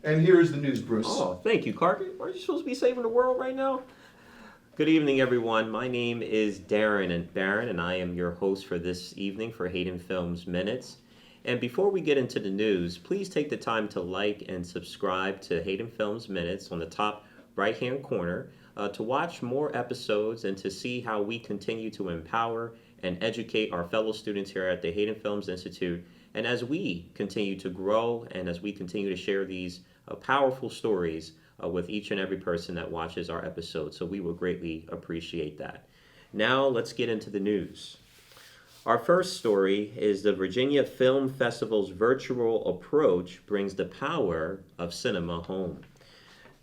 And here is the news, Bruce. Oh, thank you, Carter. Aren't you supposed to be saving the world right now? Good evening, everyone. My name is Barron, and I am your host for this evening for Haydenfilms Minutes. And before we get into the news, please take the time to like and subscribe to Haydenfilms Minutes on the top right-hand corner to watch more episodes and to see how we continue to empower and educate our fellow students here at the Hayden Films Institute. And as we continue to grow and as we continue to share these powerful stories with each and every person that watches our episode. So we will greatly appreciate that. Now let's get into the news. Our first story is the Virginia Film Festival's virtual approach brings the power of cinema home.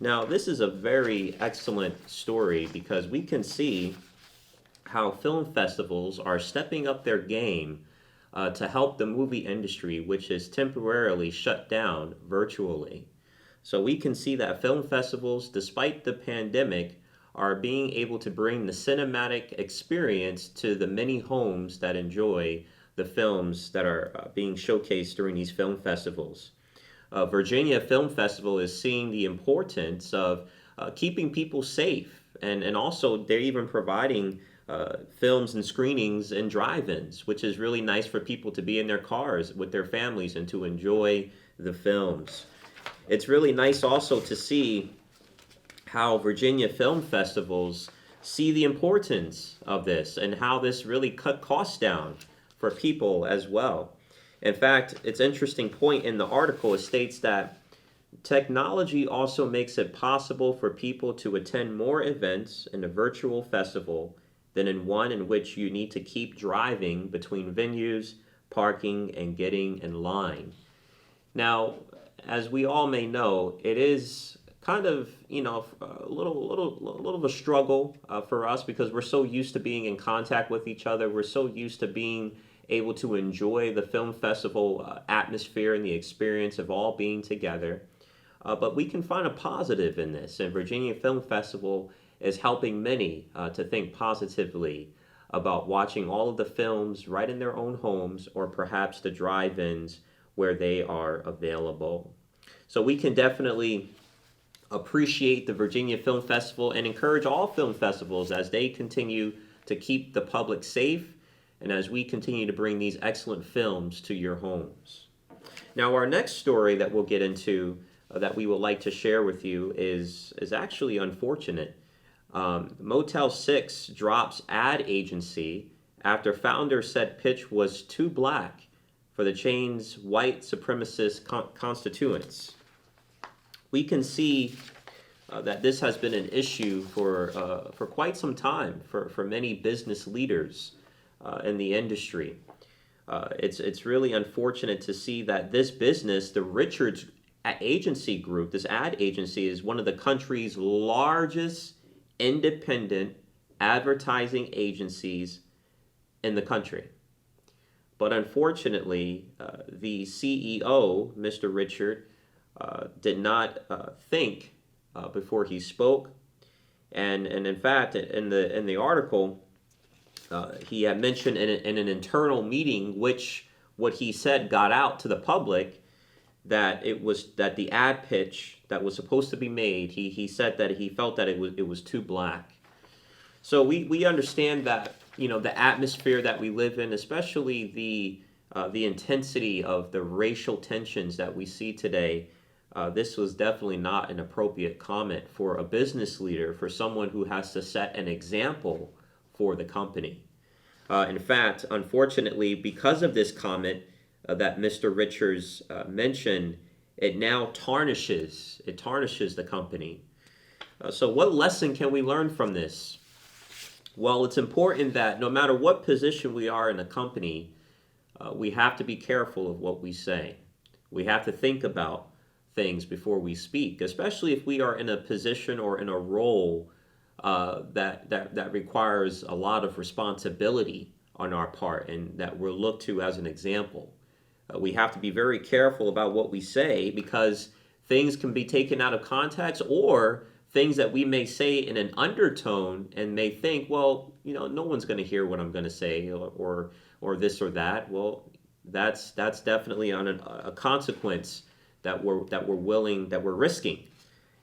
Now, this is a very excellent story because we can see how film festivals are stepping up their game to help the movie industry, which is temporarily shut down virtually. So we can see that film festivals, despite the pandemic, are being able to bring the cinematic experience to the many homes that enjoy the films that are being showcased during these film festivals. Virginia Film Festival is seeing the importance of keeping people safe, and also they're even providing films and screenings in drive-ins, which is really nice for people to be in their cars with their families and to enjoy the films. It's really nice also to see how Virginia film festivals see the importance of this and how this really cut costs down for people as well. In fact, it's an interesting point in the article. It states that technology also makes it possible for people to attend more events in a virtual festival than in one in which you need to keep driving between venues, parking, and getting in line. Now, as we all may know, it is kind of a little of a struggle for us because we're so used to being in contact with each other. We're so used to being able to enjoy the film festival atmosphere and the experience of all being together. But we can find a positive in this, and Virginia Film Festival is helping many to think positively about watching all of the films right in their own homes or perhaps the drive-ins where they are available. So we can definitely appreciate the Virginia Film Festival and encourage all film festivals as they continue to keep the public safe and as we continue to bring these excellent films to your homes. Now, our next story that we'll get into that we would like to share with you is actually unfortunate. Motel 6 drops ad agency after founder said pitch was too black for the chain's white supremacist constituents. We can see that this has been an issue for quite some time for many business leaders in the industry. It's really unfortunate to see that this business, the Richards Agency Group, this ad agency, is one of the country's largest independent advertising agencies in the country. But unfortunately, the CEO, Mr. Richard, did not think before he spoke, and in fact, in the article, he had mentioned in an internal meeting, which what he said got out to the public, that the ad pitch that was supposed to be made, he said that he felt that it was too black. So we understand that the atmosphere that we live in, especially the intensity of the racial tensions that we see today. This was definitely not an appropriate comment for a business leader, for someone who has to set an example for the company. In fact, unfortunately, because of this comment that Mr. Richards mentioned, it now tarnishes the company. So what lesson can we learn from this? Well, it's important that no matter what position we are in a company, we have to be careful of what we say. We have to think about things before we speak, especially if we are in a position or in a role that requires a lot of responsibility on our part and that we're looked to as an example. We have to be very careful about what we say because things can be taken out of context, or things that we may say in an undertone and may think, well, no one's going to hear what I'm going to say, or this or that. Well, that's definitely on a consequence that we're risking,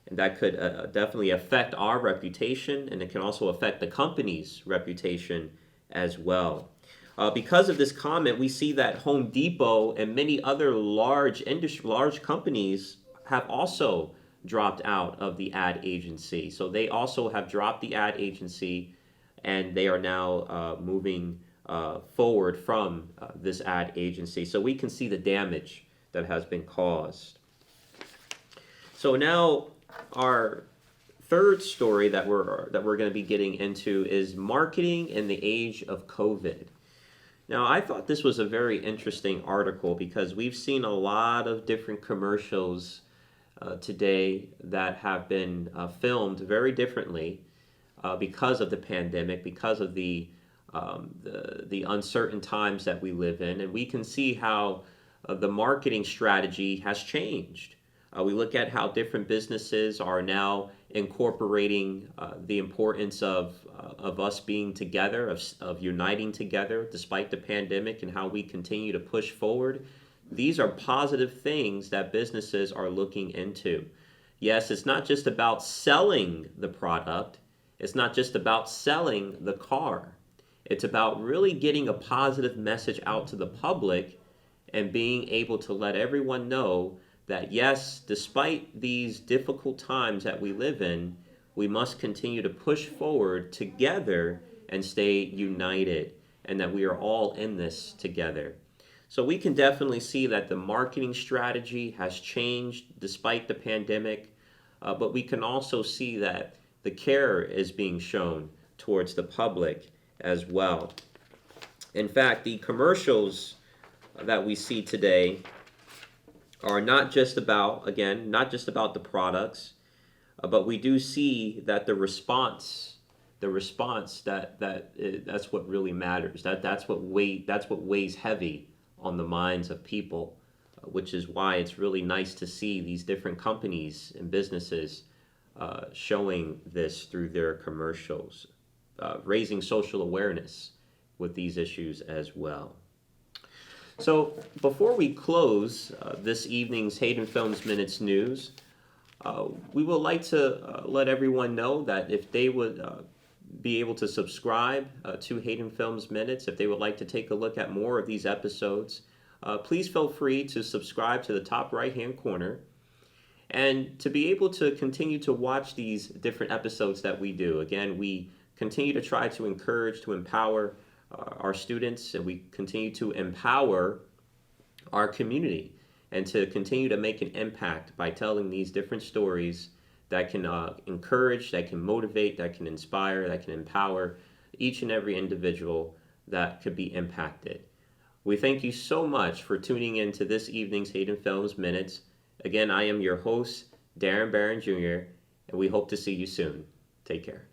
and that could definitely affect our reputation, and it can also affect the company's reputation as well. Because of this comment, we see that Home Depot and many other large companies have also dropped out of the ad agency. So they also have dropped the ad agency, and they are now moving forward from this ad agency. So we can see the damage that has been caused. So now our third story that we're going to be getting into is marketing in the age of COVID. Now, I thought this was a very interesting article because we've seen a lot of different commercials today that have been filmed very differently because of the pandemic, because of the uncertain times that we live in, and we can see how the marketing strategy has changed. We look at how different businesses are now incorporating the importance of us being together, of uniting together despite the pandemic, and how we continue to push forward. These are positive things that businesses are looking into. Yes, it's not just about selling the product. It's not just about selling the car. It's about really getting a positive message out to the public and being able to let everyone know that yes, despite these difficult times that we live in, we must continue to push forward together and stay united, and that we are all in this together. So we can definitely see that the marketing strategy has changed despite the pandemic, but we can also see that the care is being shown towards the public as well. In fact, the commercials that we see today are not just about the products, but we do see that the response that's what really matters. That's what weighs heavy on the minds of people, which is why it's really nice to see these different companies and businesses showing this through their commercials, raising social awareness with these issues as well. So before we close this evening's Haydenfilms Minutes news, we would like to let everyone know that if they would be able to subscribe to Haydenfilms Minutes, if they would like to take a look at more of these episodes, please feel free to subscribe to the top right-hand corner. And to be able to continue to watch these different episodes that we do. Again, we continue to try to encourage, to empower our students, and we continue to empower our community, and to continue to make an impact by telling these different stories that can encourage, that can motivate, that can inspire, that can empower each and every individual that could be impacted. We thank you so much for tuning in to this evening's Haydenfilms Minutes. Again, I am your host, Darin Barron Jr., and we hope to see you soon. Take care.